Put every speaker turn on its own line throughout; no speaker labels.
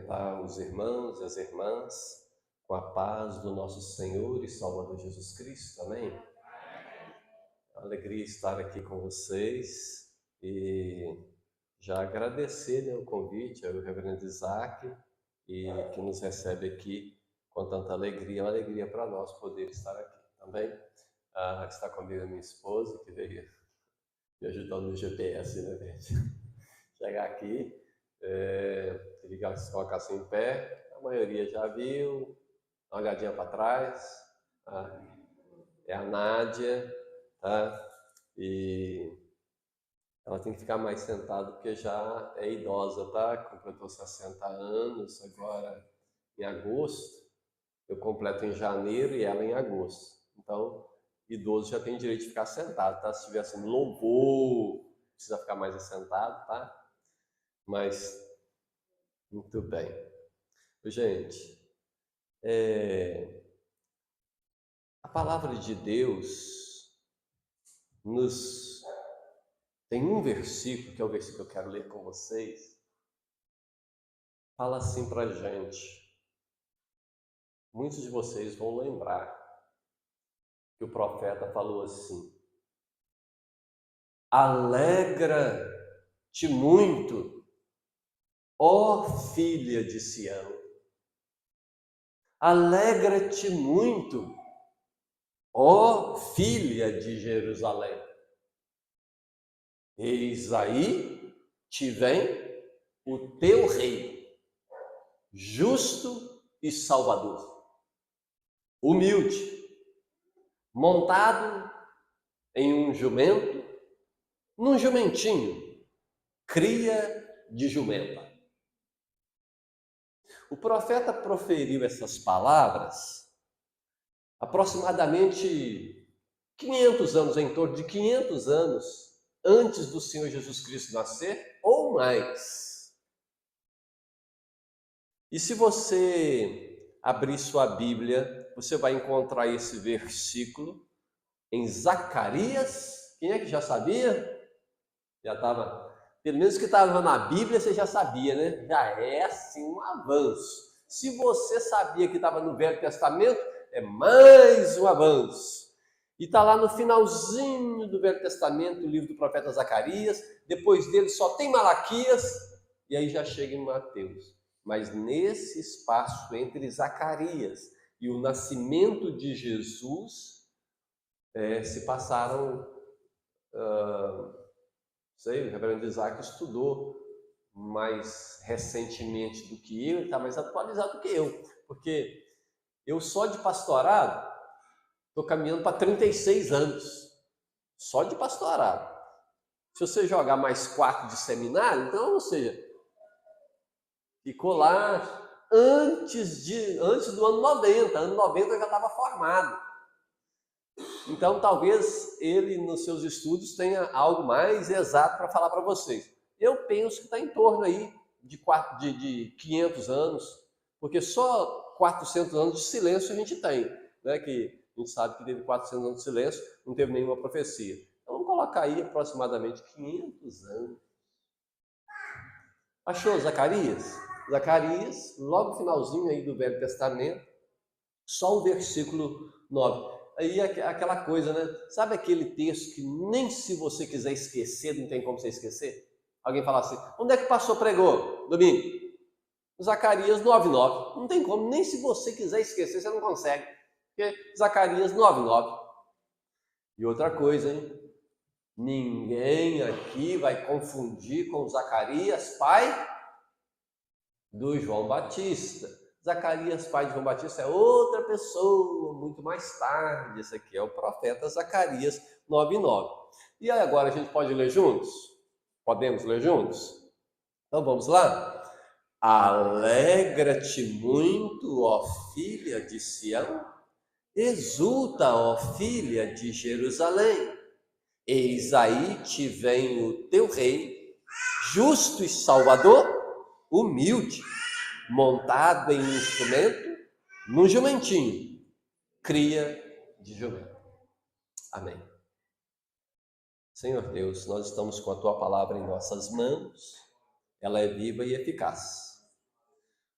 cumprimentar os irmãos e as irmãs com a paz do nosso Senhor e Salvador Jesus Cristo, amém? É uma alegria estar aqui com vocês e já agradecer, né, o convite ao reverendo Isaac, e que nos recebe aqui com tanta alegria. É uma alegria para nós poder estar aqui também. Está comigo a minha esposa, que veio me ajudando no GPS, né, gente? Chegar aqui, ligar, se colocar assim em pé, a maioria já viu, dá uma olhadinha para trás, tá? É a Nádia, tá? E ela tem que ficar mais sentada porque já é idosa, tá? Completou 60 anos agora em agosto, eu completo em janeiro e ela em agosto. Então, idoso já tem direito de ficar sentado, tá? Se estiver assim, louvor, precisa ficar mais assentado, tá? Mas, muito bem. Gente, a palavra de Deus nos tem um versículo, que é o versículo que eu quero ler com vocês, fala assim pra gente. Muitos de vocês vão lembrar que o profeta falou assim: alegra-te muito, ó filha de Sião. Alegra-te muito, ó filha de Jerusalém. Eis aí te vem o teu rei, justo e salvador, humilde, montado em um jumento, num jumentinho, cria de jumenta. O profeta proferiu essas palavras aproximadamente 500 anos, em torno de 500 anos antes do Senhor Jesus Cristo nascer, ou mais. E se você abrir sua Bíblia, você vai encontrar esse versículo em Zacarias. Quem é que já sabia? Já estava, pelo menos que estava na Bíblia, você já sabia, né? Já é assim um avanço. Se você sabia que estava no Velho Testamento, é mais um avanço. E está lá no finalzinho do Velho Testamento, o livro do profeta Zacarias. Depois dele só tem Malaquias, e aí já chega em Mateus. Mas nesse espaço entre Zacarias e o nascimento de Jesus, se passaram, sei, o reverendo Isaac estudou mais recentemente do que eu, ele está mais atualizado do que eu, porque eu só de pastorado estou caminhando para 36 anos, só de pastorado. Se você jogar mais 4 de seminário, então, ou seja, ficou lá antes do ano 90. Ano 90 eu já estava formado. Então, talvez ele, nos seus estudos, tenha algo mais exato para falar para vocês. Eu penso que está em torno aí de 500 anos, porque só 400 anos de silêncio a gente tem, né? Que a gente sabe que teve 400 anos de silêncio, não teve nenhuma profecia. Então, vamos colocar aí aproximadamente 500 anos. Achou Zacarias? Zacarias, logo no finalzinho aí do Velho Testamento, só o versículo 9. Aí aquela coisa, né? Sabe aquele texto que nem se você quiser esquecer, não tem como você esquecer? Alguém fala assim, onde é que o pastor pregou? Domingo? Zacarias 9:9. Não tem como, nem se você quiser esquecer, você não consegue. Porque Zacarias 9:9. E outra coisa, hein? Ninguém aqui vai confundir com Zacarias, pai do João Batista. Zacarias, pai de João Batista, é outra pessoa, muito mais tarde. Esse aqui é o profeta Zacarias 9:9. E aí agora a gente pode ler juntos? Podemos ler juntos? Então vamos lá? Alegra-te muito, ó filha de Sião, exulta, ó filha de Jerusalém. Eis aí te vem o teu rei, justo e salvador, humilde, montado em um instrumento, num jumentinho, cria de jumento. Amém. Senhor Deus, nós estamos com a Tua palavra em nossas mãos, ela é viva e eficaz.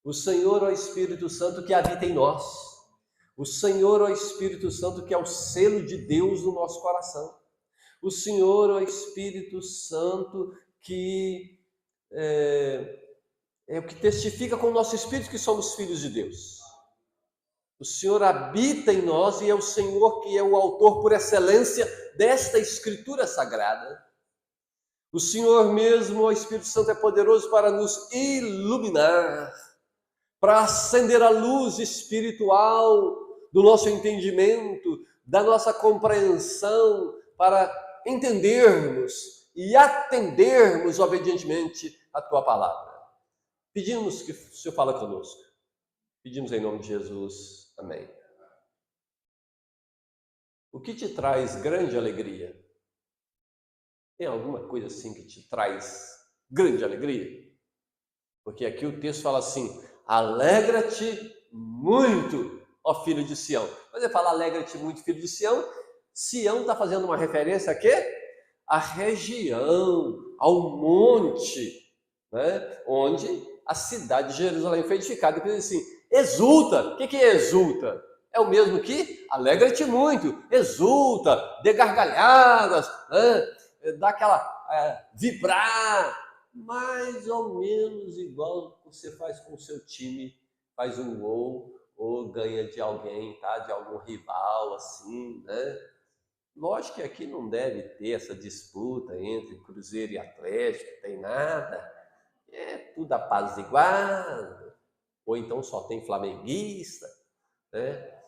O Senhor, ó Espírito Santo, que habita em nós. O Senhor, ó Espírito Santo, que é o selo de Deus no nosso coração. O Senhor, ó Espírito Santo, que é o que testifica com o nosso espírito que somos filhos de Deus. O Senhor habita em nós e é o Senhor que é o autor por excelência desta Escritura Sagrada. O Senhor mesmo, o Espírito Santo, é poderoso para nos iluminar, para acender a luz espiritual do nosso entendimento, da nossa compreensão, para entendermos e atendermos obedientemente a Tua palavra. Pedimos que o Senhor fale conosco. Pedimos em nome de Jesus. Amém. O que te traz grande alegria? Tem alguma coisa assim que te traz grande alegria? Porque aqui o texto fala assim: alegra-te muito, ó filho de Sião. Quando ele fala alegra-te muito, filho de Sião, Sião está fazendo uma referência a quê? À região, ao monte, né? Onde a cidade de Jerusalém foi edificada. Ele diz assim: exulta. O que é exulta? É o mesmo que alegra-te muito, exulta, dê gargalhadas, né? Dá aquela vibrar, mais ou menos igual você faz com o seu time, faz um gol ou ganha de alguém, tá? De algum rival, assim, né? Lógico que aqui não deve ter essa disputa entre Cruzeiro e Atlético, tem nada, é tudo apaziguado, ou então só tem flamenguista, né?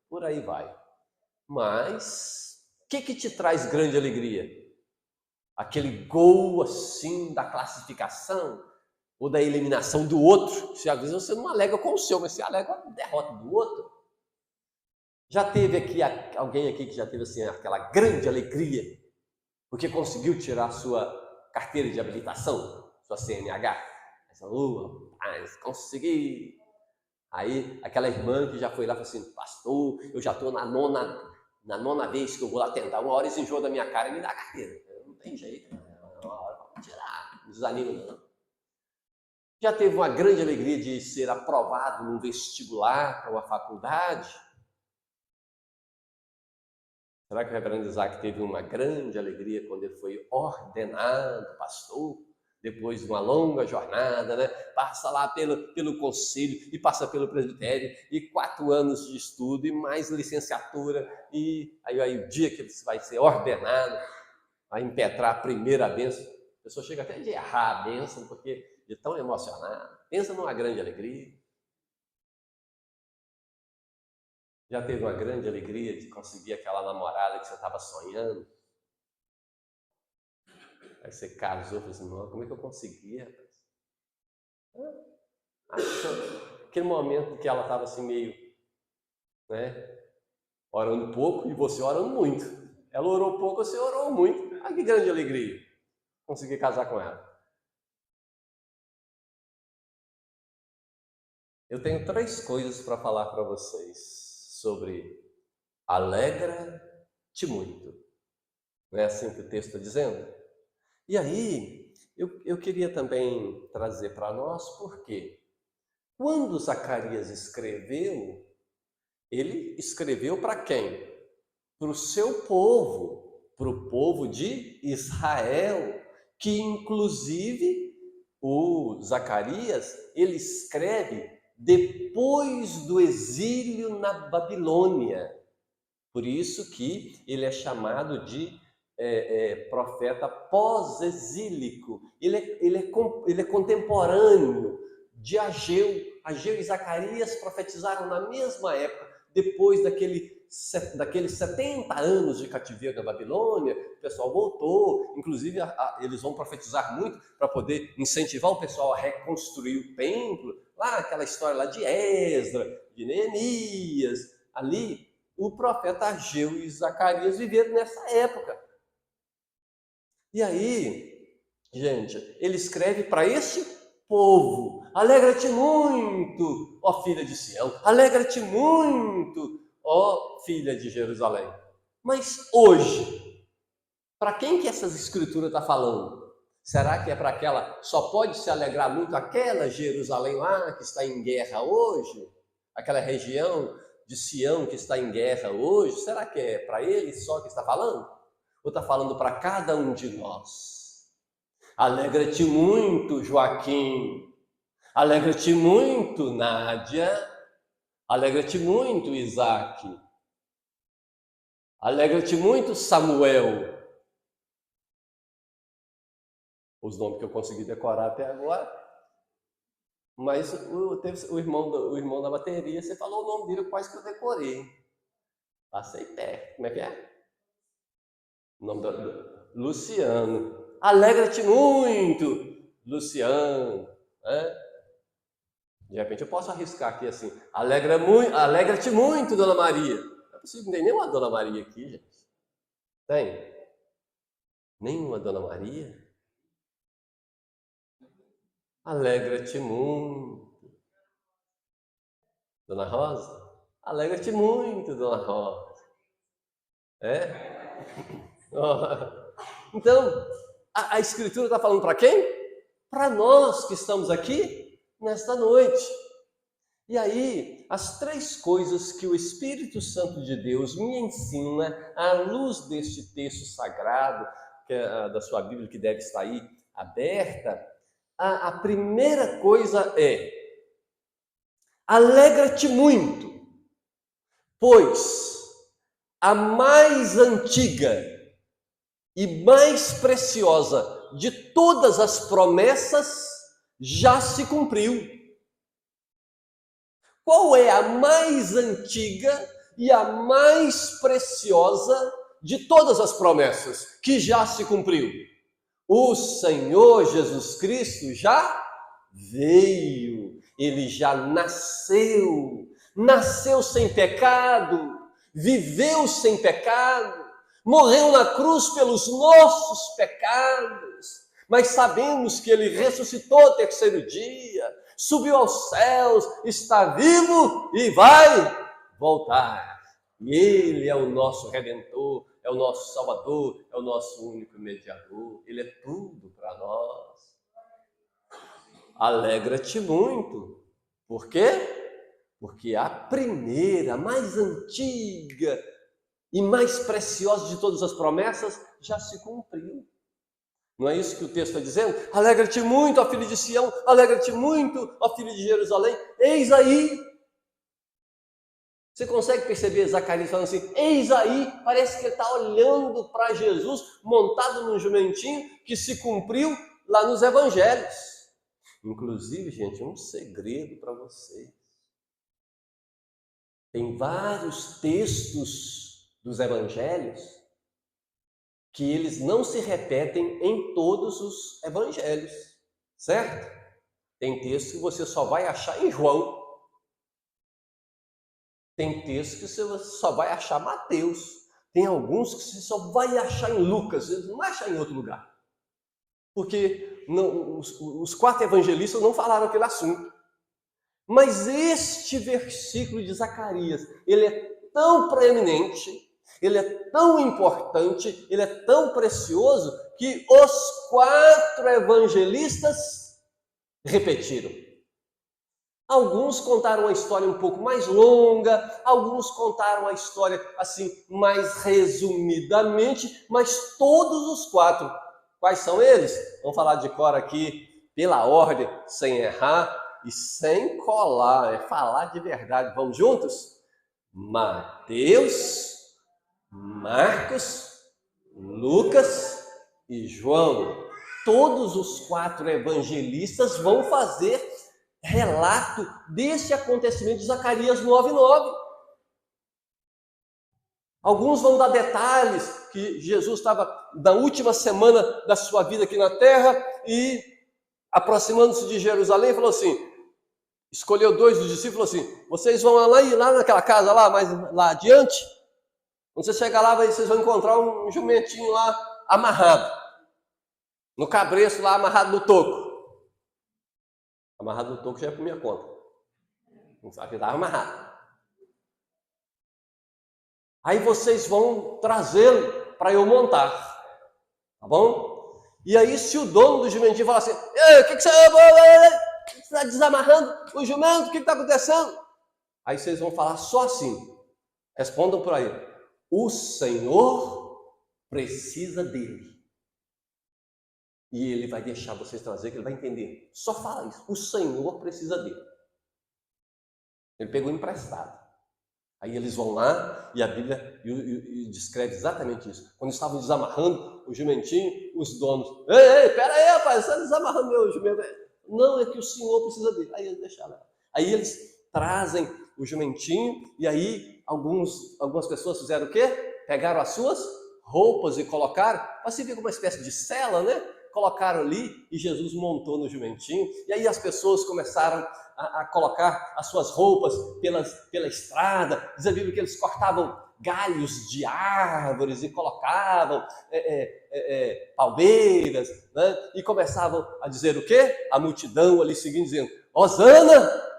Por aí vai. Mas o que te traz grande alegria? Aquele gol assim da classificação ou da eliminação do outro? Se às vezes você não alega com o seu, mas você alega com a derrota do outro. Já teve aqui alguém aqui que já teve assim aquela grande alegria porque conseguiu tirar a sua carteira de habilitação, sua CNH? Rapaz, consegui! Aí aquela irmã que já foi lá falou assim: pastor, eu já estou na nona vez que eu vou lá tentar, uma hora eles enjoam da minha cara e me dá a carteira. Não tem jeito, uma hora vamos tirar, não desanima não. Já teve uma grande alegria de ser aprovado num vestibular para uma faculdade? Será que o reverendo Isaac teve uma grande alegria quando ele foi ordenado pastor? Depois de uma longa jornada, né? Passa lá pelo conselho e passa pelo presbitério e 4 anos de estudo e mais licenciatura e aí o dia que ele vai ser ordenado, vai impetrar a primeira bênção, a pessoa chega até de errar a bênção porque de tão emocionado. Pensa numa grande alegria. Já teve uma grande alegria de conseguir aquela namorada que você estava sonhando? Aí você casou e falou assim: não, como é que eu consegui, rapaz? Aquele momento que ela estava assim meio, né, orando pouco e você orando muito. Ela orou pouco, você orou muito. Ah, que grande alegria conseguir casar com ela. Eu tenho 3 coisas para falar para vocês sobre alegra-te muito. Não é assim que o texto está dizendo? E aí, eu queria também trazer para nós, porque quando Zacarias escreveu, ele escreveu para quem? Para o seu povo, para o povo de Israel, que inclusive o Zacarias, ele escreve depois do exílio na Babilônia. Por isso que ele é chamado de profeta pós-exílico. Ele é contemporâneo de Ageu. Ageu e Zacarias profetizaram na mesma época, depois daqueles 70 anos de cativeiro na Babilônia. O pessoal voltou, inclusive eles vão profetizar muito para poder incentivar o pessoal a reconstruir o templo. Lá aquela história lá de Esdra, de Neemias, ali o profeta Ageu e Zacarias viveram nessa época. E aí, gente, ele escreve para esse povo: alegra-te muito, ó filha de Sião, alegra-te muito, ó filha de Jerusalém. Mas hoje, para quem que essas escrituras estão falando? Será que é para aquela, só pode se alegrar muito aquela Jerusalém lá que está em guerra hoje? Aquela região de Sião que está em guerra hoje? Será que é para ele só que está falando? Ou está falando para cada um de nós? Alegra-te muito, Joaquim. Alegra-te muito, Nádia. Alegra-te muito, Isaac. Alegra-te muito, Samuel. Os nomes que eu consegui decorar até agora. Mas o irmão da bateria, você falou o nome dele, quase que eu decorei. Passei perto. Como é que é? O nome do Luciano. Alegra-te muito, Luciano. De repente eu posso arriscar aqui assim. Alegra-te muito, Dona Maria. Não é possível, não tem nenhuma Dona Maria aqui, gente. Tem? Nenhuma Dona Maria? Alegra-te muito. Dona Rosa? Alegra-te muito, Dona Rosa. Então, a Escritura está falando para quem? Para nós que estamos aqui nesta noite. E aí, as três coisas que o Espírito Santo de Deus me ensina à luz deste texto sagrado, que é da sua Bíblia, que deve estar aí aberta, a primeira coisa é: alegra-te muito, pois a mais antiga e mais preciosa de todas as promessas já se cumpriu. Qual é a mais antiga e a mais preciosa de todas as promessas que já se cumpriu? O Senhor Jesus Cristo já veio, ele já nasceu sem pecado, viveu sem pecado, morreu na cruz pelos nossos pecados, mas sabemos que ele ressuscitou ao terceiro dia, subiu aos céus, está vivo e vai voltar. E ele é o nosso Redentor, é o nosso Salvador, é o nosso único mediador. Ele é tudo para nós. Alegra-te muito. Por quê? Porque a primeira, mais antiga e mais preciosa de todas as promessas já se cumpriu. Não é isso que o texto está dizendo? Alegra-te muito, ó filho de Sião, alegra-te muito, ó filho de Jerusalém. Eis aí. Você consegue perceber Zacarias falando assim, eis aí, parece que ele está olhando para Jesus montado num jumentinho que se cumpriu lá nos evangelhos. Inclusive, gente, um segredo para vocês. Tem vários textos dos evangelhos que eles não se repetem em todos os evangelhos, certo? Tem texto que você só vai achar em João. Tem textos que você só vai achar em Mateus. Tem alguns que você só vai achar em Lucas, você não vai achar em outro lugar. Porque os quatro evangelistas não falaram aquele assunto. Mas este versículo de Zacarias, ele é tão preeminente, ele é tão importante, ele é tão precioso, que os quatro evangelistas repetiram. Alguns contaram a história um pouco mais longa, alguns contaram a história assim mais resumidamente, mas todos os quatro, quais são eles? Vamos falar de cor aqui, pela ordem, sem errar e sem colar, é falar de verdade. Vamos juntos? Mateus, Marcos, Lucas e João. Todos os quatro evangelistas vão fazer relato desse acontecimento de Zacarias 9:9. Alguns vão dar detalhes que Jesus estava na última semana da sua vida aqui na terra e, aproximando-se de Jerusalém, falou assim, escolheu dois dos discípulos, falou assim, vocês vão lá naquela casa lá, mais lá adiante, quando você chegar lá, vocês vão encontrar um jumentinho lá amarrado, no cabresto lá, amarrado no toco. Amarrado no toco já é por minha conta. Não sabe que estava amarrado. Aí vocês vão trazê-lo para eu montar. Tá bom? E aí, se o dono do jumentinho falar assim, o que você está desamarrando o jumento? O que está acontecendo? Aí vocês vão falar só assim. Respondam para ele. O Senhor precisa dele. E ele vai deixar vocês trazer, que ele vai entender. Só fala isso. O Senhor precisa dele. Ele pegou emprestado. Aí eles vão lá e a Bíblia descreve exatamente isso. Quando estavam desamarrando o jumentinho, os donos... Ei, pera aí, rapaz, você está desamarrando meu jumento. Não, é que o Senhor precisa dele. Aí eles deixaram. Aí eles trazem o jumentinho e aí algumas pessoas fizeram o quê? Pegaram as suas roupas e colocaram, para se ver como uma espécie de cela, né? Colocaram ali e Jesus montou no jumentinho. E aí as pessoas começaram a colocar as suas roupas pela estrada. Diz a Bíblia que eles cortavam galhos de árvores e colocavam palmeiras, né? E começavam a dizer o quê? A multidão ali seguindo, dizendo, Hosana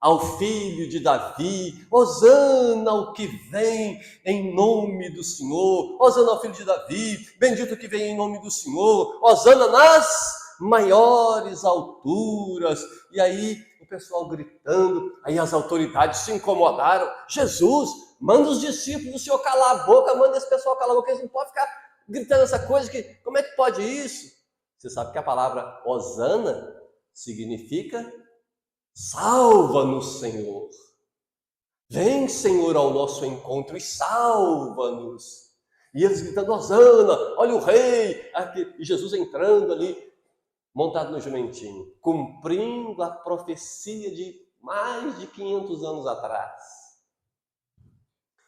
ao filho de Davi, Hosana ao que vem em nome do Senhor, Hosana ao filho de Davi, bendito que vem em nome do Senhor, Hosana nas maiores alturas. E aí o pessoal gritando, aí as autoridades se incomodaram. Jesus, manda os discípulos do Senhor calar a boca, manda esse pessoal calar a boca, eles não podem ficar gritando essa coisa, como é que pode isso? Você sabe que a palavra Hosana significa salva-nos, Senhor. Vem, Senhor, ao nosso encontro e salva-nos. E eles gritando, Hosana, olha o rei. E Jesus entrando ali, montado no jumentinho, cumprindo a profecia de mais de 500 anos atrás.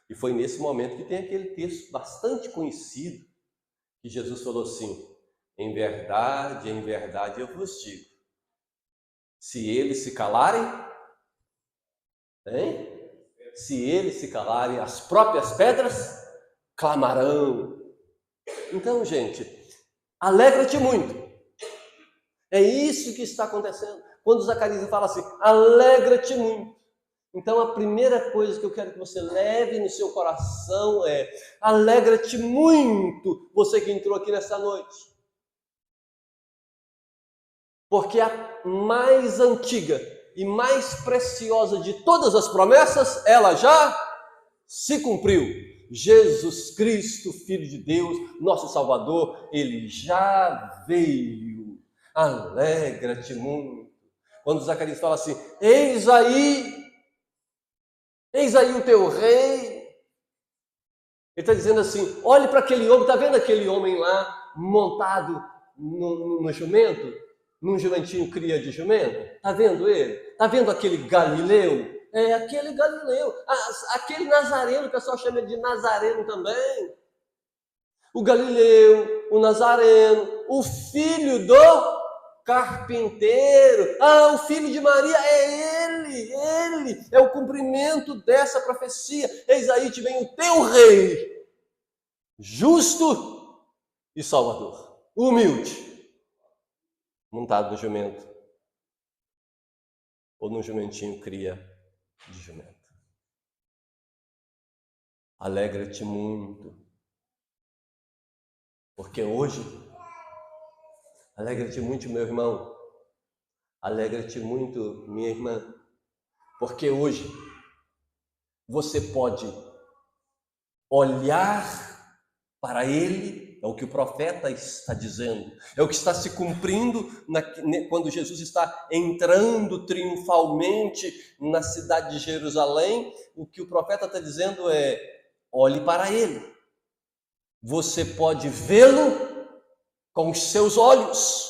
E foi nesse momento que tem aquele texto bastante conhecido, que Jesus falou assim, em verdade eu vos digo, se eles se calarem, se eles se calarem, as próprias pedras clamarão. Então, gente, alegra-te muito. É isso que está acontecendo. Quando Zacarias fala assim, alegra-te muito. Então, a primeira coisa que eu quero que você leve no seu coração é, alegra-te muito, você que entrou aqui nessa noite. Porque a mais antiga e mais preciosa de todas as promessas, ela já se cumpriu. Jesus Cristo, Filho de Deus, nosso Salvador, ele já veio. Alegra-te muito. Quando Zacarias fala assim, eis aí o teu rei. Ele está dizendo assim, olhe para aquele homem, está vendo aquele homem lá, montado no jumento? Num jumentinho cria de jumento, está vendo ele? Está vendo aquele Galileu? É aquele Galileu, aquele Nazareno, o pessoal chama de Nazareno também. O Galileu, o Nazareno, o filho do carpinteiro, o filho de Maria, ele é o cumprimento dessa profecia. Eis aí te vem o teu rei, justo e salvador, humilde, montado no jumento, ou no jumentinho cria de jumento. Alegra-te muito, porque hoje, alegra-te muito, meu irmão, alegra-te muito, minha irmã, porque hoje você pode olhar para ele. É o que o profeta está dizendo, é o que está se cumprindo quando Jesus está entrando triunfalmente na cidade de Jerusalém. O que o profeta está dizendo é, olhe para ele, você pode vê-lo com os seus olhos,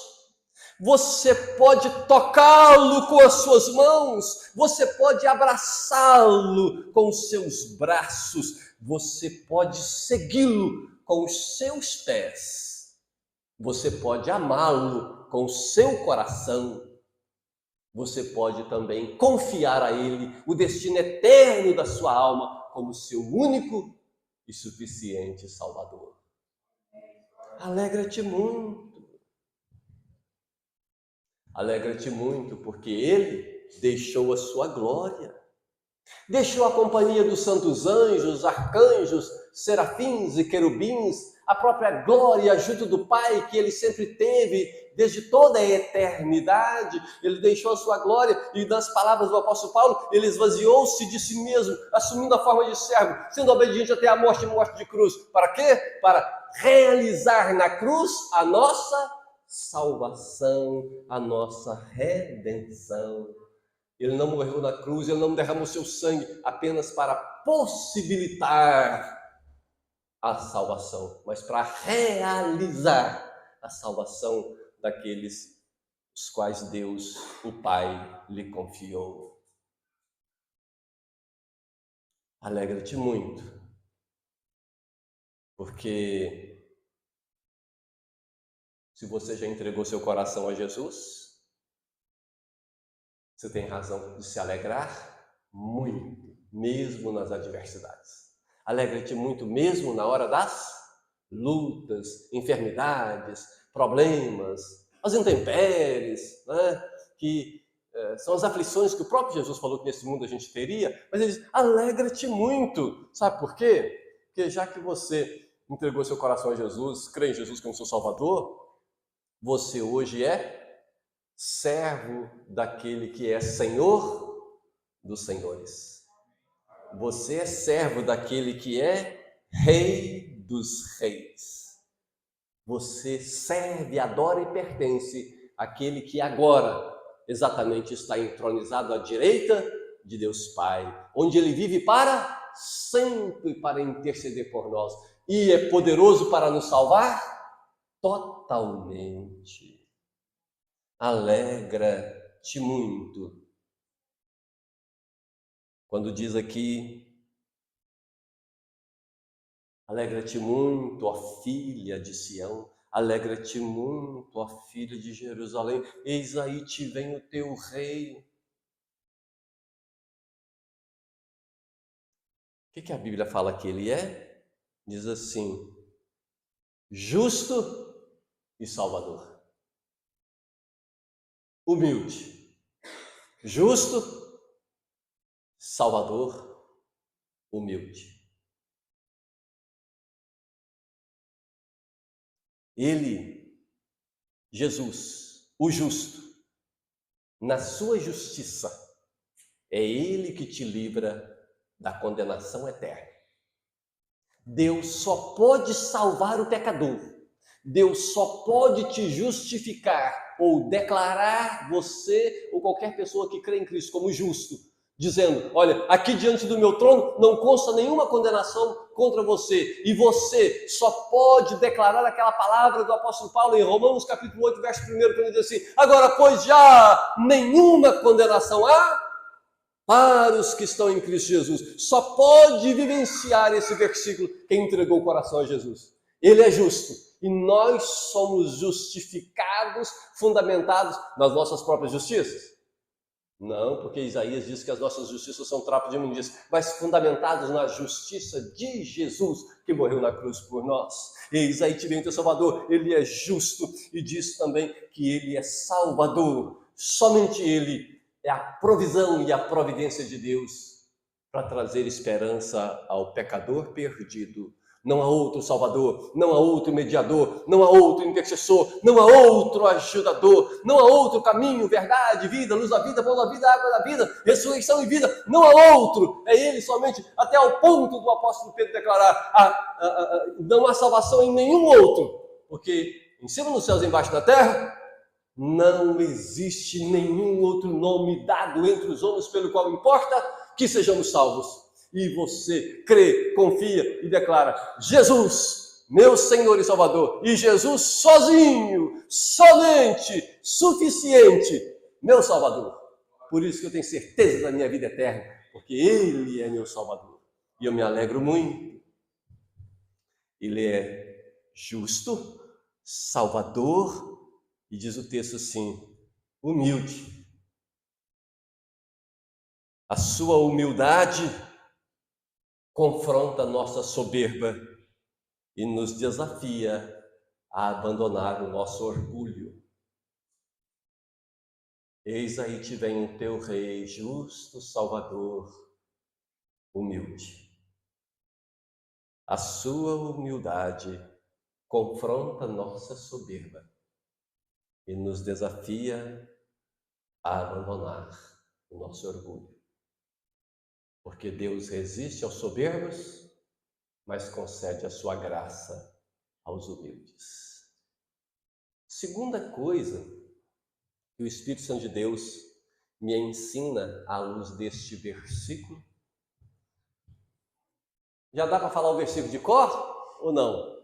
você pode tocá-lo com as suas mãos, você pode abraçá-lo com os seus braços, você pode segui-lo com os seus pés, você pode amá-lo com o seu coração, você pode também confiar a ele o destino eterno da sua alma como seu único e suficiente Salvador. Alegra-te muito. Alegra-te muito, porque ele deixou a sua glória. Deixou a companhia dos santos anjos, arcanjos, serafins e querubins a própria glória junto do Pai que ele sempre teve desde toda a eternidade. Ele deixou a sua glória e, nas palavras do apóstolo Paulo, ele esvaziou-se de si mesmo, assumindo a forma de servo, sendo obediente até a morte e morte de cruz. Para quê? Para realizar na cruz a nossa salvação, a nossa redenção. Ele não morreu na cruz, ele não derramou seu sangue apenas para possibilitar a salvação, mas para realizar a salvação daqueles os quais Deus, o Pai, lhe confiou. Alegra-te muito, porque se você já entregou seu coração a Jesus, você tem razão de se alegrar muito, mesmo nas adversidades. Alegra-te muito mesmo na hora das lutas, enfermidades, problemas, as intempéries, né? Que são as aflições que o próprio Jesus falou que nesse mundo a gente teria, mas ele diz, alegra-te muito. Sabe por quê? Porque já que você entregou seu coração a Jesus, crê em Jesus como seu Salvador, você hoje é servo daquele que é Senhor dos senhores. Você é servo daquele que é Rei dos reis. Você serve, adora e pertence àquele que agora exatamente está entronizado à direita de Deus Pai, onde ele vive para sempre para interceder por nós e é poderoso para nos salvar totalmente. Alegra-te muito. Quando diz aqui, alegra-te muito, ó filha de Sião, alegra-te muito, ó filha de Jerusalém, eis aí te vem o teu rei. O que a Bíblia fala que ele é? Diz assim, justo e salvador. Humilde, justo, salvador, humilde. Ele, Jesus, o justo, na sua justiça, é ele que te livra da condenação eterna. Deus só pode salvar o pecador. Deus só pode te justificar ou declarar você ou qualquer pessoa que crê em Cristo como justo, dizendo, olha, aqui diante do meu trono não consta nenhuma condenação contra você, e você só pode declarar aquela palavra do apóstolo Paulo em Romanos capítulo 8, verso 1, quando ele diz assim, agora pois já nenhuma condenação há para os que estão em Cristo Jesus. Só pode vivenciar esse versículo quem entregou o coração a Jesus. Ele é justo e nós somos justificados, fundamentados nas nossas próprias justiças. Não, porque Isaías diz que as nossas justiças são trapo de imundícia, mas fundamentados na justiça de Jesus, que morreu na cruz por nós. Eis aí te vem o teu Salvador, ele é justo e diz também que ele é Salvador. Somente ele é a provisão e a providência de Deus para trazer esperança ao pecador perdido. Não há outro Salvador, não há outro mediador, não há outro intercessor, não há outro ajudador, não há outro caminho, verdade, vida, luz da vida, pão da vida, água da vida, ressurreição e vida, não há outro, é ele somente, até ao ponto do apóstolo Pedro declarar, não há salvação em nenhum outro, porque em cima nos céus e embaixo da terra, não existe nenhum outro nome dado entre os homens pelo qual importa que sejamos salvos. E você crê, confia e declara, Jesus, meu Senhor e Salvador, e Jesus sozinho, somente, suficiente, meu Salvador. Por isso que eu tenho certeza da minha vida eterna, porque Ele é meu Salvador. E eu me alegro muito. Ele é justo, Salvador, e diz o texto assim, humilde. A sua humildade confronta a nossa soberba e nos desafia a abandonar o nosso orgulho. Eis aí te vem o teu rei, justo, salvador, humilde. A sua humildade confronta nossa soberba e nos desafia a abandonar o nosso orgulho. Porque Deus resiste aos soberbos, mas concede a sua graça aos humildes. Segunda coisa que o Espírito Santo de Deus me ensina à luz deste versículo. Já dá para falar o versículo de cor ou não?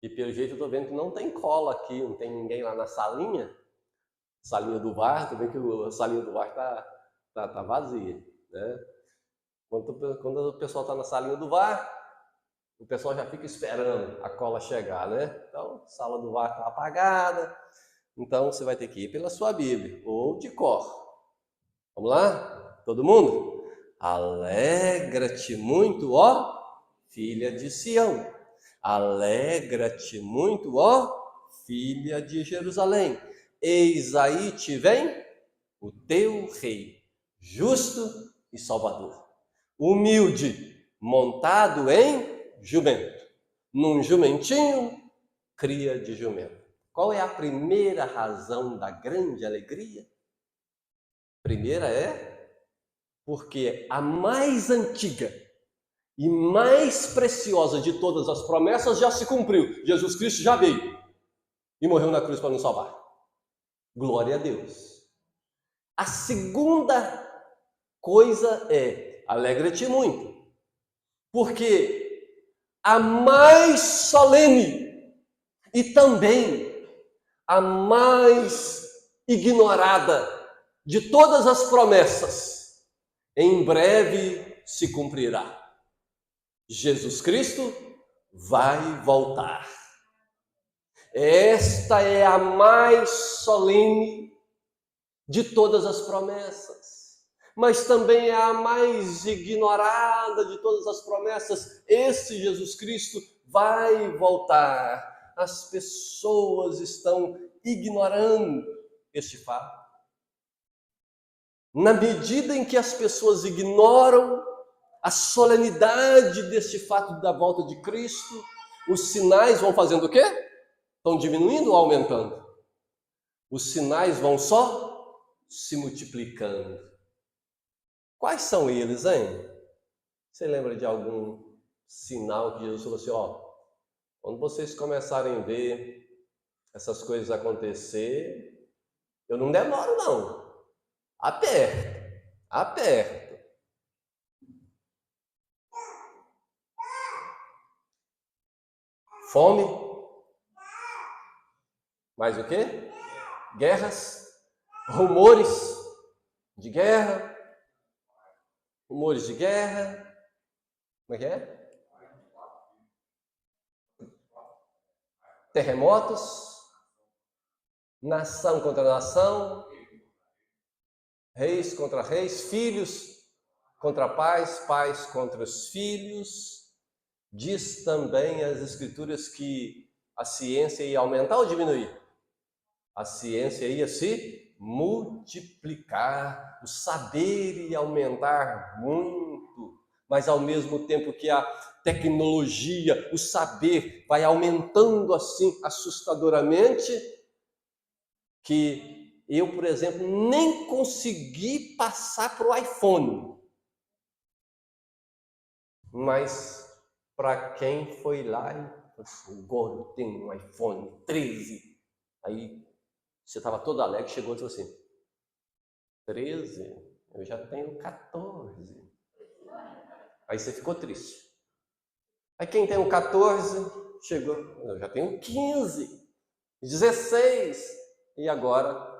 E pelo jeito eu estou vendo que não tem cola aqui, não tem ninguém lá na salinha do VAR, estou vendo que a salinha do VAR tá vazia, né? Quando o pessoal está na salinha do VAR, o pessoal já fica esperando a cola chegar, né? Então, a sala do VAR está apagada, então você vai ter que ir pela sua Bíblia, ou de cor. Vamos lá? Todo mundo? Alegra-te muito, ó filha de Sião. Alegra-te muito, ó filha de Jerusalém. Eis aí te vem o teu rei, justo e salvador. Humilde, montado em jumento. Num jumentinho, cria de jumento. Qual é a primeira razão da grande alegria? Primeira é porque a mais antiga e mais preciosa de todas as promessas já se cumpriu. Jesus Cristo já veio e morreu na cruz para nos salvar. Glória a Deus. A segunda coisa é, alegra-te muito, porque a mais solene e também a mais ignorada de todas as promessas, em breve se cumprirá. Jesus Cristo vai voltar. Esta é a mais solene de todas as promessas, mas também é a mais ignorada de todas as promessas. Esse Jesus Cristo vai voltar. As pessoas estão ignorando este fato. Na medida em que as pessoas ignoram a solenidade deste fato da volta de Cristo, os sinais vão fazendo o quê? Estão diminuindo ou aumentando? Os sinais vão só se multiplicando. Quais são eles, hein? Você lembra de algum sinal que Jesus falou assim, ó, quando vocês começarem a ver essas coisas acontecer, eu não demoro não. Aperto. Fome. Mais o quê? Guerras. Rumores de guerra. Rumores de guerra. Como é que é? Terremotos. Nação contra nação. Reis contra reis. Filhos contra pais. Pais contra os filhos. Diz também as Escrituras que a ciência ia aumentar ou diminuir? A ciência ia se multiplicar, o saber ia aumentar muito, mas ao mesmo tempo que a tecnologia, o saber vai aumentando assim assustadoramente, que eu, por exemplo, nem consegui passar para o iPhone. Mas para quem foi lá e falou assim, agora eu tenho um iPhone 13. Aí você estava todo alegre, chegou e falou assim, 13? Eu já tenho 14. Aí você ficou triste. Aí quem tem um 14, chegou, eu já tenho 15, 16. E agora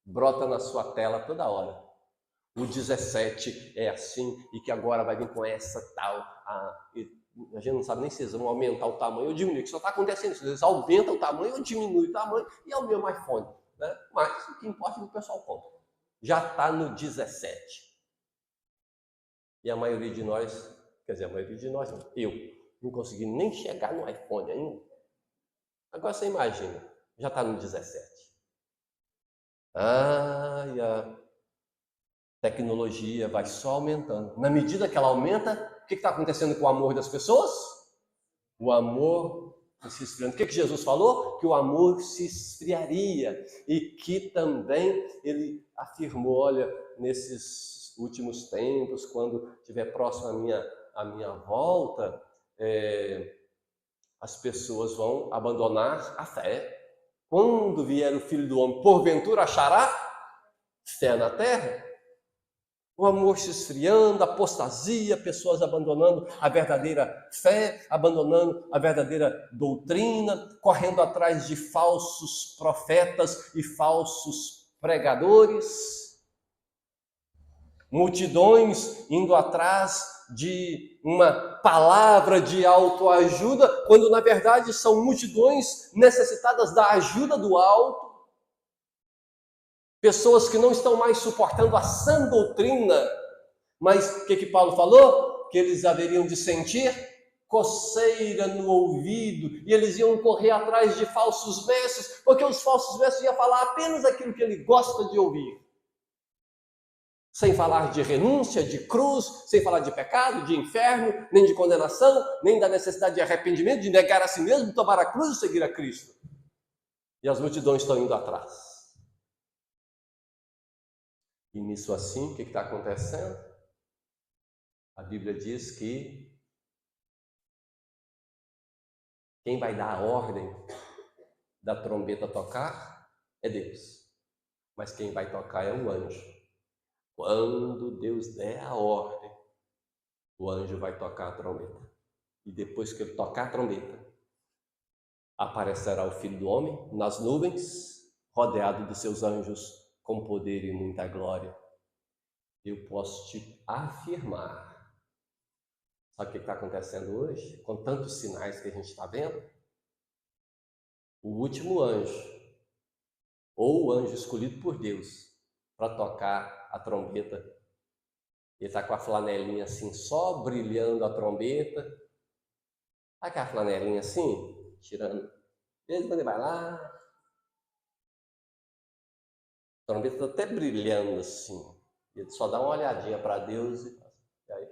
brota na sua tela toda hora. O 17 é assim, e que agora vai vir com essa tal. A gente não sabe nem se eles vão aumentar o tamanho ou diminuir, que só está acontecendo isso. Eles aumentam o tamanho ou diminuem o tamanho, e é o mesmo iPhone. Né? Mas o que importa é que o pessoal compra. Já está no 17. E a maioria de nós, quer dizer, a maioria de nós, eu, não consegui nem chegar no iPhone ainda. Agora você imagina, já está no 17. E a tecnologia vai só aumentando. Na medida que ela aumenta, o que está acontecendo com o amor das pessoas? O amor se esfriando. O que Jesus falou? Que o amor se esfriaria. E que também ele afirmou, olha, nesses últimos tempos, quando estiver próximo à minha volta, as pessoas vão abandonar a fé. Quando vier o Filho do Homem, porventura achará fé na terra? O amor se esfriando, apostasia, pessoas abandonando a verdadeira fé, abandonando a verdadeira doutrina, correndo atrás de falsos profetas e falsos pregadores. Multidões indo atrás de uma palavra de autoajuda, quando na verdade são multidões necessitadas da ajuda do alto. Pessoas que não estão mais suportando a sã doutrina, mas o que Paulo falou? Que eles haveriam de sentir coceira no ouvido, e eles iam correr atrás de falsos mestres, porque os falsos mestres iam falar apenas aquilo que ele gosta de ouvir. Sem falar de renúncia, de cruz, sem falar de pecado, de inferno, nem de condenação, nem da necessidade de arrependimento, de negar a si mesmo, tomar a cruz e seguir a Cristo. E as multidões estão indo atrás. E nisso assim, o que está acontecendo? A Bíblia diz que quem vai dar a ordem da trombeta tocar é Deus. Mas quem vai tocar é o anjo. Quando Deus der a ordem, o anjo vai tocar a trombeta. E depois que ele tocar a trombeta, aparecerá o Filho do Homem nas nuvens, rodeado de seus anjos com poder e muita glória. Eu posso te afirmar. Sabe o que está acontecendo hoje? Com tantos sinais que a gente está vendo? O último anjo, ou o anjo escolhido por Deus para tocar a trombeta, ele está com a flanelinha assim, só brilhando a trombeta. Sabe aquela flanelinha assim, tirando? Desde quando ele vai lá, a trombeta está até brilhando assim. Ele só dá uma olhadinha para Deus e aí.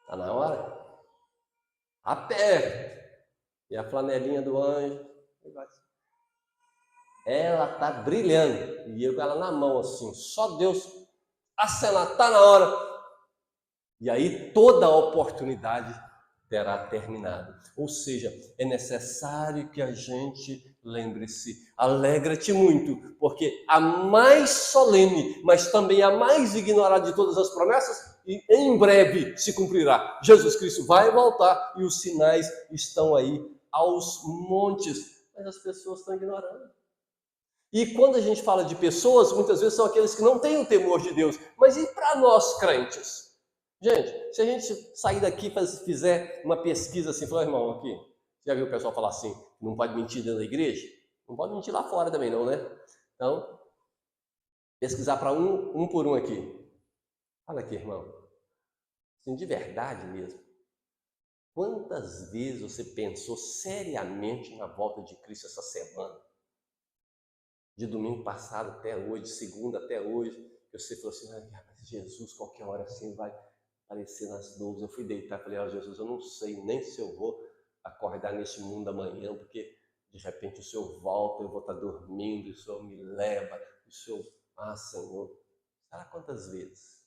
Está na hora? Aperta! E a flanelinha do anjo, ela está brilhando. E eu com ela na mão assim, só Deus acenar, está na hora. E aí toda a oportunidade terá terminado. Ou seja, é necessário que a gente lembre-se, alegra-te muito, porque a mais solene, mas também a mais ignorada de todas as promessas, e em breve se cumprirá. Jesus Cristo vai voltar e os sinais estão aí aos montes, mas as pessoas estão ignorando. E quando a gente fala de pessoas, muitas vezes são aqueles que não têm o temor de Deus. Mas e para nós crentes? Gente, se a gente sair daqui e fizer uma pesquisa assim, falar, irmão, aqui, já viu o pessoal falar assim, não pode mentir dentro da igreja? Não pode mentir lá fora também não, né? Então, pesquisar para um por um aqui. Fala aqui, irmão. Assim, de verdade mesmo. Quantas vezes você pensou seriamente na volta de Cristo essa semana? De domingo passado até hoje, de segunda até hoje, você falou assim, Jesus, qualquer hora assim vai aparecer nas nuvens. Eu fui deitar e falei, Jesus, eu não sei nem se eu vou acordar neste mundo amanhã, porque de repente o Senhor volta, eu vou estar dormindo, o Senhor me leva, o Senhor, Senhor, sabe quantas vezes?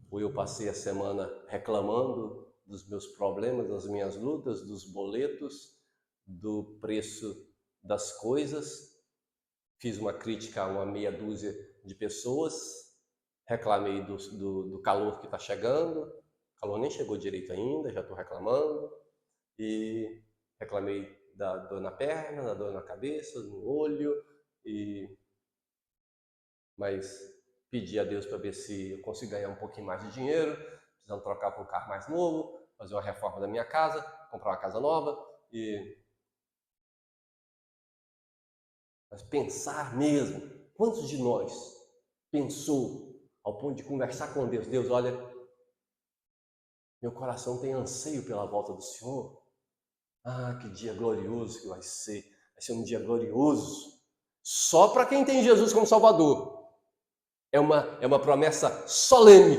Ou eu passei a semana reclamando dos meus problemas, das minhas lutas, dos boletos, do preço das coisas, fiz uma crítica a uma meia dúzia de pessoas, reclamei do calor que está chegando, o calor nem chegou direito ainda, já estou reclamando, e reclamei da dor na perna, da dor na cabeça, no olho, mas pedi a Deus para ver se eu consigo ganhar um pouquinho mais de dinheiro, precisando trocar para um carro mais novo, fazer uma reforma da minha casa, comprar uma casa nova, mas pensar mesmo, quantos de nós pensou ao ponto de conversar com Deus? Deus, olha, meu coração tem anseio pela volta do Senhor. Que dia glorioso que vai ser um dia glorioso, só para quem tem Jesus como Salvador. É uma promessa solene,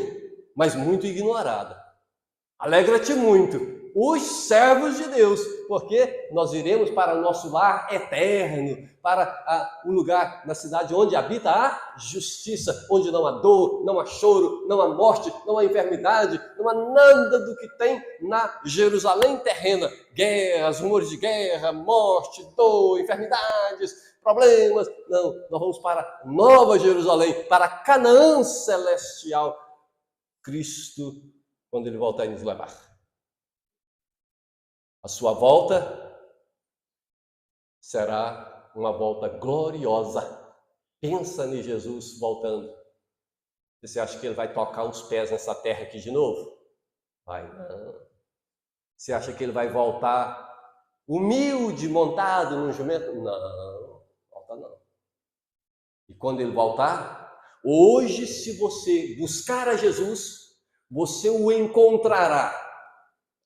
mas muito ignorada. Alegra-te muito, os servos de Deus, porque nós iremos para o nosso lar eterno, para o lugar na cidade onde habita a justiça, onde não há dor, não há choro, não há morte, não há enfermidade, não há nada do que tem na Jerusalém terrena. Guerras, rumores de guerra, morte, dor, enfermidades, problemas. Não, nós vamos para Nova Jerusalém, para Canaã celestial. Cristo, quando ele voltar e nos levar. A sua volta será uma volta gloriosa. Pensa em Jesus voltando. Você acha que ele vai tocar os pés nessa terra aqui de novo? Vai não. Você acha que ele vai voltar humilde, montado num jumento? Não, volta não. E quando ele voltar, hoje, se você buscar a Jesus, você o encontrará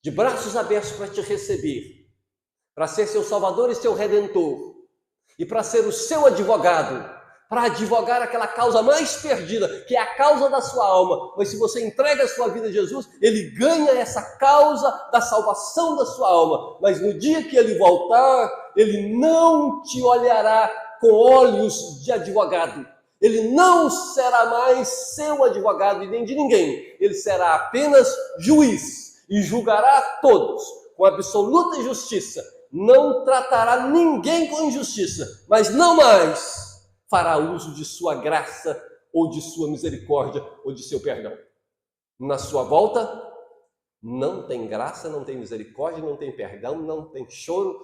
de braços abertos para te receber, para ser seu Salvador e seu Redentor, e para ser o seu advogado, para advogar aquela causa mais perdida, que é a causa da sua alma. Mas se você entrega a sua vida a Jesus, ele ganha essa causa da salvação da sua alma. Mas no dia que ele voltar, ele não te olhará com olhos de advogado. Ele não será mais seu advogado e nem de ninguém. Ele será apenas juiz e julgará a todos com absoluta justiça. Não tratará ninguém com injustiça, mas não mais fará uso de sua graça ou de sua misericórdia ou de seu perdão. Na sua volta, não tem graça, não tem misericórdia, não tem perdão, não tem choro,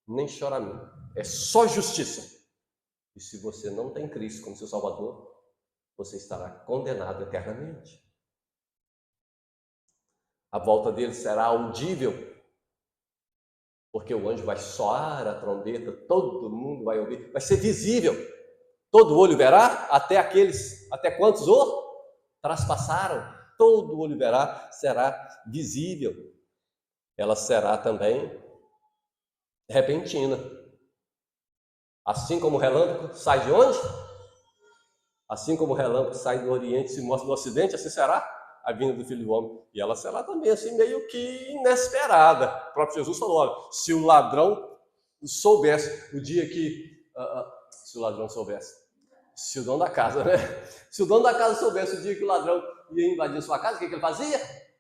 nem choramento. É só justiça. E se você não tem Cristo como seu Salvador, você estará condenado eternamente. A volta dele será audível, porque o anjo vai soar a trombeta, todo mundo vai ouvir, vai ser visível. Todo olho verá, até quantos o traspassaram, todo olho verá, será visível. Ela será também repentina. Assim como o relâmpago sai de onde? Assim como o relâmpago sai do Oriente e se mostra no Ocidente, assim será a vinda do Filho do Homem. E ela será também assim meio que inesperada. O próprio Jesus falou, olha, se o ladrão soubesse o dia que... se o ladrão soubesse. Se o dono da casa, né? Se o dono da casa soubesse o dia que o ladrão ia invadir a sua casa, o que ele fazia?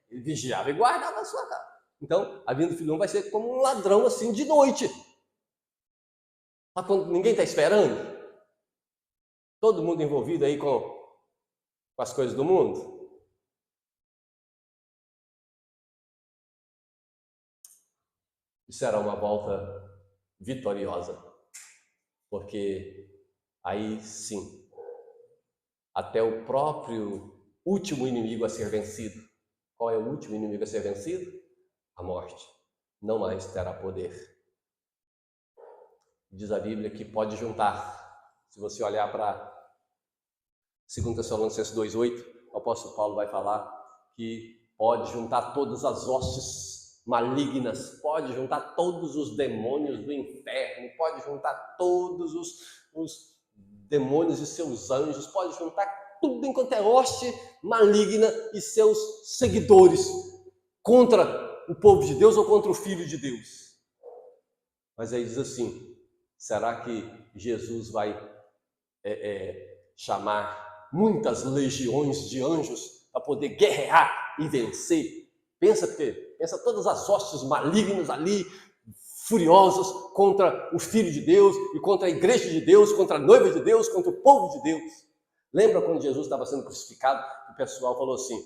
Ele vigiava e guardava a sua casa. Então, a vinda do Filho do Homem vai ser como um ladrão assim de noite. Mas quando ninguém está esperando, todo mundo envolvido aí com as coisas do mundo. E será uma volta vitoriosa, porque aí sim, até o próprio último inimigo a ser vencido. Qual é o último inimigo a ser vencido? A morte. Não mais terá poder. Diz a Bíblia que pode juntar. Se você olhar para 2 Tessalonicenses 2,8, o apóstolo Paulo vai falar que pode juntar todas as hostes malignas, pode juntar todos os demônios do inferno, pode juntar todos os demônios e seus anjos, pode juntar tudo enquanto é hoste maligna e seus seguidores contra o povo de Deus ou contra o Filho de Deus. Mas aí diz assim, será que Jesus vai chamar muitas legiões de anjos para poder guerrear e vencer? Pensa todas as hostes malignas ali, furiosos contra o Filho de Deus e contra a igreja de Deus, contra a noiva de Deus, contra o povo de Deus. Lembra quando Jesus estava sendo crucificado? O pessoal falou assim,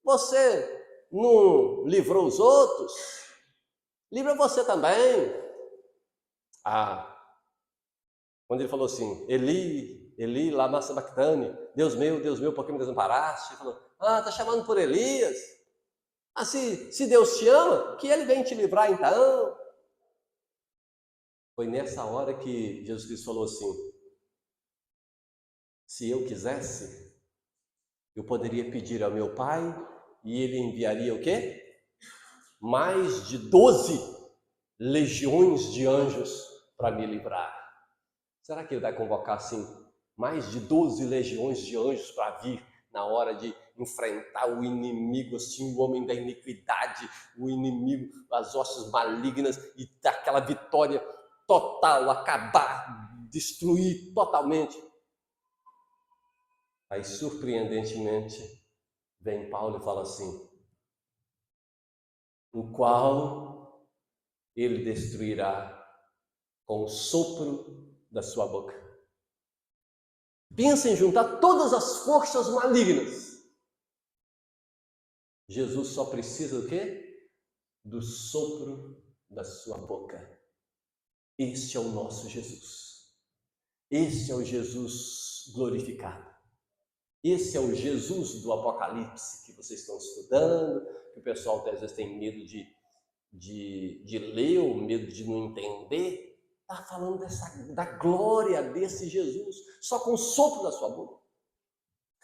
você não livrou os outros? Livra você também. Quando ele falou assim, Eli, Eli, lama sabachthani, Deus meu, por que me desamparaste? Ele falou, tá chamando por Elias? Se Deus te ama, que ele vem te livrar então. Foi nessa hora que Jesus Cristo falou assim, se eu quisesse, eu poderia pedir ao meu Pai e ele enviaria o quê? Mais de 12 legiões de anjos para me livrar. Será que ele vai convocar assim mais de 12 legiões de anjos para vir na hora de enfrentar o inimigo, assim, o homem da iniquidade, o inimigo, as hostes malignas, e dar aquela vitória total, acabar, destruir totalmente. Aí, surpreendentemente, vem Paulo e fala assim: o qual ele destruirá com o sopro da sua boca. Pensa em juntar todas as forças malignas. Jesus só precisa do quê? Do sopro da sua boca. Este é o nosso Jesus. Este é o Jesus glorificado. Esse é o Jesus do Apocalipse que vocês estão estudando, que o pessoal às vezes tem medo de ler, ou medo de não entender. Está falando da glória desse Jesus, só com o sopro da sua boca.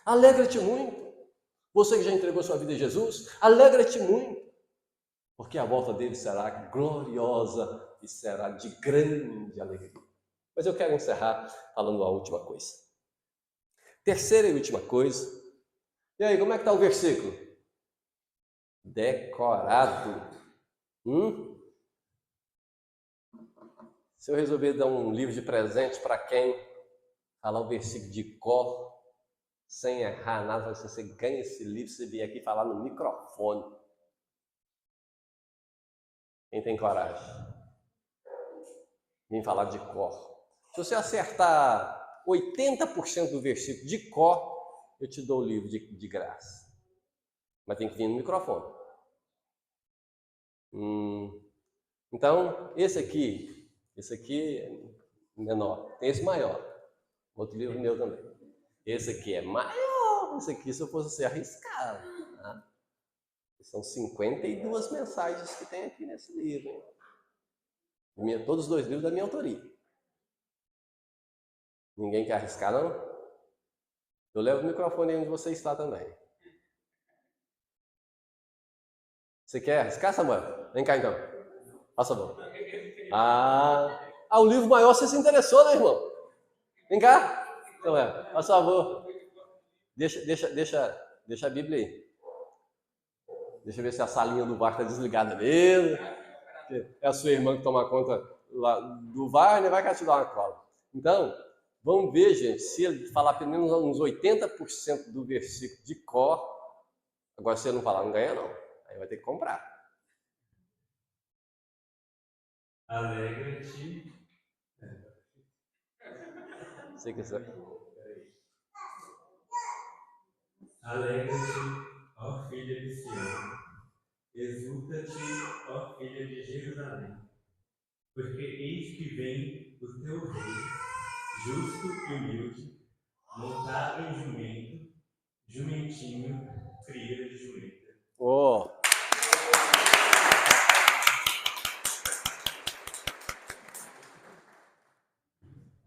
Alegra-te muito. Você que já entregou sua vida a Jesus, alegra-te muito, porque a volta dele será gloriosa e será de grande alegria. Mas eu quero encerrar falando a última coisa. Terceira e última coisa. E aí, como é que está o versículo? Decorado. Se eu resolver dar um livro de presente para quem falar o versículo de cor, sem errar nada, você ganha esse livro, você vier aqui falar no microfone. Quem tem coragem? Vem falar de cor. Se você acertar 80% do versículo de cor, eu te dou o livro de graça. Mas tem que vir no microfone. Então, esse aqui é menor. Tem esse maior. Outro livro meu também. Esse aqui é maior. Esse aqui, se eu fosse ser arriscado. Tá? São 52 mensagens que tem aqui nesse livro. Hein? Todos os 2 livros da minha autoria. Ninguém quer arriscar, não? Eu levo o microfone aí onde você está também. Você quer arriscar, Samuel? Vem cá, então. Faça favor. O livro maior você se interessou, né, irmão? Vem cá. Samuel, faça favor. Deixa a Bíblia aí. Deixa eu ver se a salinha do VAR está desligada mesmo. É a sua irmã que toma conta lá do VAR, né? Vai que ela te dá uma cola. Então, vamos ver, gente, se ele falar pelo menos uns 80% do versículo de cor. Agora, se ele não falar, não ganha, não. Aí vai ter que comprar.
Alegra-te.
Se quiser.
Alegra-te, ó filha de Sião. Exulta-te, ó filha de Jerusalém. Porque eis que vem o teu rei, justo e humilde, montado em jumento, jumentinho, cria de jumenta.
Oh.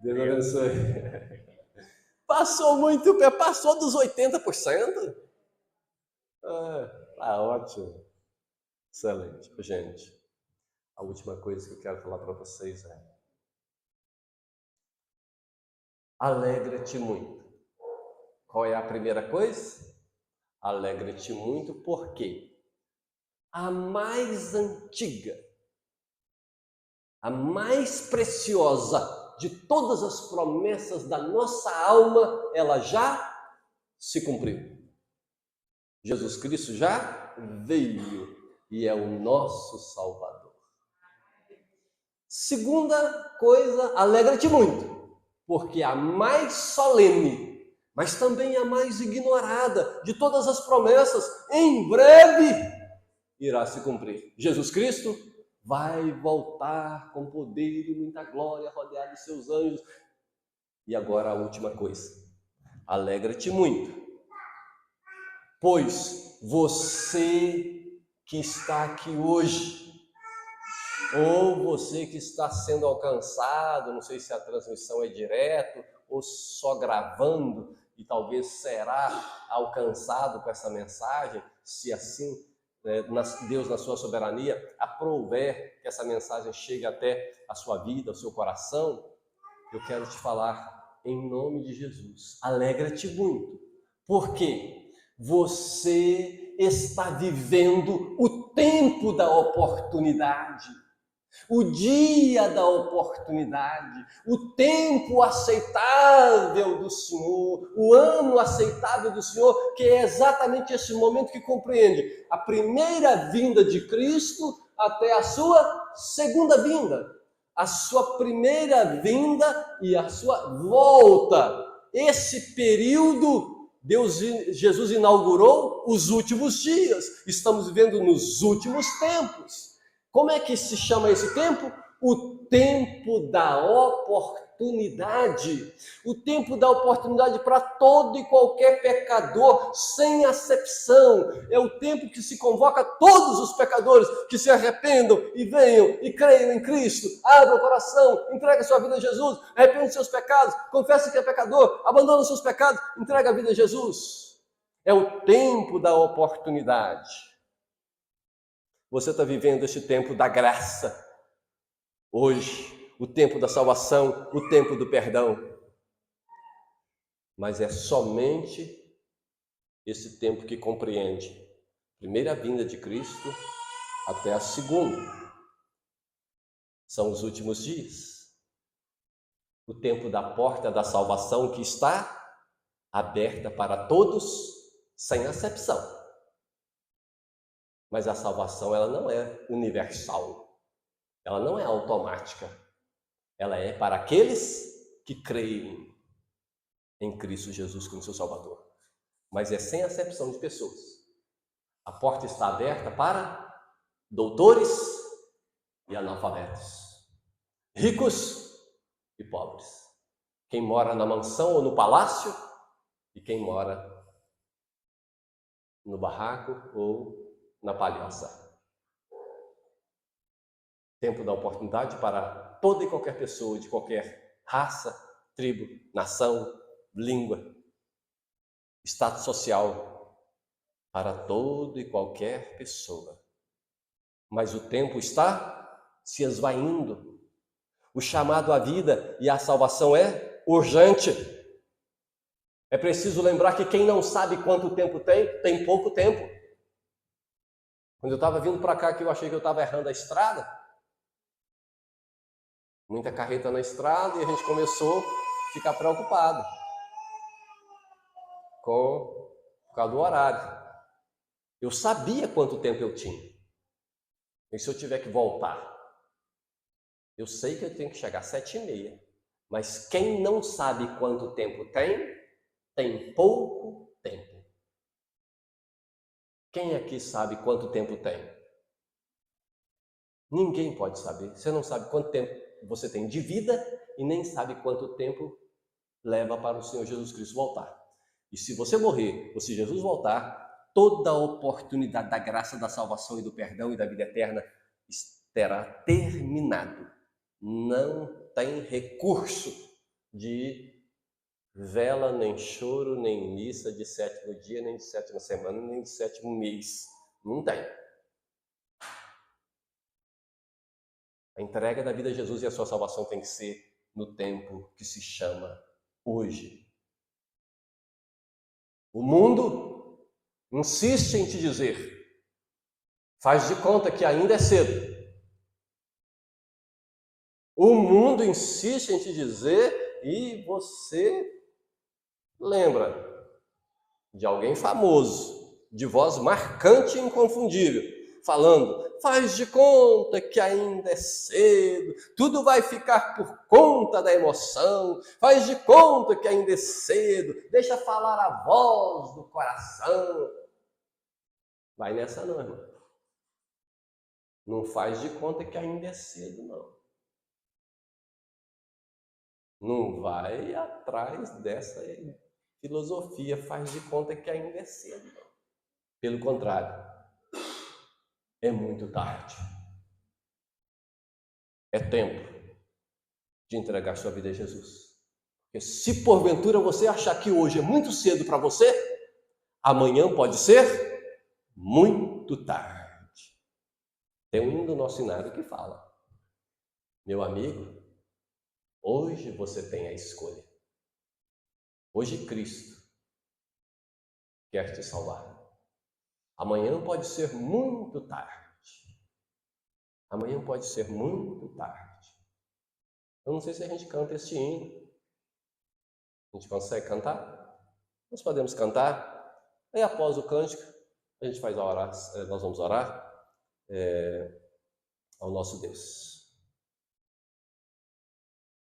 Deus abençoe. Passou muito, passou dos 80%? Tá ótimo. Excelente. Gente, a última coisa que eu quero falar para vocês é: alegra-te muito. Qual é a primeira coisa? Alegra-te muito porque a mais antiga, a mais preciosa de todas as promessas da nossa alma, ela já se cumpriu. Jesus Cristo já veio e é o nosso Salvador. Segunda coisa, alegra-te muito, porque a mais solene, mas também a mais ignorada de todas as promessas, em breve irá se cumprir. Jesus Cristo vai voltar com poder e muita glória, rodeado de seus anjos. E agora a última coisa, alegra-te muito, pois você que está aqui hoje, ou você que está sendo alcançado, não sei se a transmissão é direto ou só gravando, e talvez será alcançado com essa mensagem, se assim Deus, na sua soberania, aprouver que essa mensagem chegue até a sua vida, ao seu coração. Eu quero te falar em nome de Jesus, alegra-te muito. Por quê? Você está vivendo o tempo da oportunidade, o dia da oportunidade, o tempo aceitável do Senhor, o ano aceitável do Senhor, que é exatamente esse momento que compreende a primeira vinda de Cristo até a sua segunda vinda, a sua primeira vinda e a sua volta. Esse período, Jesus inaugurou os últimos dias. Estamos vivendo nos últimos tempos. Como é que se chama esse tempo? O tempo da oportunidade. O tempo da oportunidade para todo e qualquer pecador, sem acepção. É o tempo que se convoca todos os pecadores que se arrependam e venham e creiam em Cristo. Abra o coração, entrega sua vida a Jesus, arrepende seus pecados, confessa que é pecador, abandona os seus pecados, entrega a vida a Jesus. É o tempo da oportunidade. Você está vivendo este tempo da graça. Hoje, o tempo da salvação, o tempo do perdão. Mas é somente esse tempo que compreende a primeira vinda de Cristo até a segunda. São os últimos dias. O tempo da porta da salvação que está aberta para todos, sem acepção. Mas a salvação, ela não é universal. Ela não é automática. Ela é para aqueles que creem em Cristo Jesus como seu Salvador. Mas é sem acepção de pessoas. A porta está aberta para doutores e analfabetos, ricos e pobres, quem mora na mansão ou no palácio e quem mora no barraco ou na palhoça. Tempo da oportunidade para toda e qualquer pessoa, de qualquer raça, tribo, nação, língua, status social, para toda e qualquer pessoa. Mas o tempo está se esvaindo. O chamado à vida e à salvação é urgente. É preciso lembrar que quem não sabe quanto tempo tem pouco tempo. Quando eu estava vindo para cá, que eu achei que eu estava errando a estrada, muita carreta na estrada, e a gente começou a ficar preocupado por causa do horário. Eu sabia quanto tempo eu tinha. E se eu tiver que voltar? Eu sei que eu tenho que chegar às 7h30. Mas quem não sabe quanto tempo tem pouco tempo. Quem aqui sabe quanto tempo tem? Ninguém pode saber. Você não sabe quanto tempo você tem de vida e nem sabe quanto tempo leva para o Senhor Jesus Cristo voltar. E se você morrer, ou se Jesus voltar, toda a oportunidade da graça, da salvação e do perdão e da vida eterna terá terminado. Não tem recurso de vela, nem choro, nem missa de 7º dia, nem de 7ª semana, nem de 7º mês. Não tem. A entrega da vida a Jesus e a sua salvação tem que ser no tempo que se chama hoje. O mundo insiste em te dizer, faz de conta que ainda é cedo. O mundo insiste em te dizer e você lembra de alguém famoso, de voz marcante e inconfundível, falando, faz de conta que ainda é cedo, tudo vai ficar por conta da emoção, faz de conta que ainda é cedo, deixa falar a voz do coração. Vai nessa não, irmão. Não faz de conta que ainda é cedo, não. Não vai atrás dessa filosofia, faz de conta que ainda é cedo, não. Pelo contrário, é muito tarde. É tempo de entregar sua vida a Jesus. Porque se porventura você achar que hoje é muito cedo para você, amanhã pode ser muito tarde. Tem um hino do nosso inário que fala, meu amigo, hoje você tem a escolha. Hoje Cristo quer te salvar. Amanhã pode ser muito tarde. Amanhã pode ser muito tarde. Eu não sei se a gente canta este hino. A gente consegue cantar? Nós podemos cantar. Aí após o cântico, a gente faz a oração, nós vamos orar ao nosso Deus.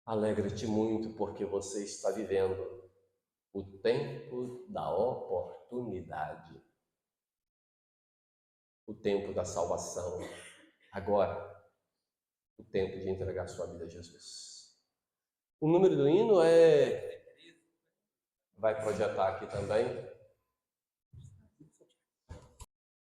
Alegra-te muito porque você está vivendo o tempo da oportunidade, o tempo da salvação. Agora, o tempo de entregar sua vida a Jesus. O número do hino vai projetar aqui também.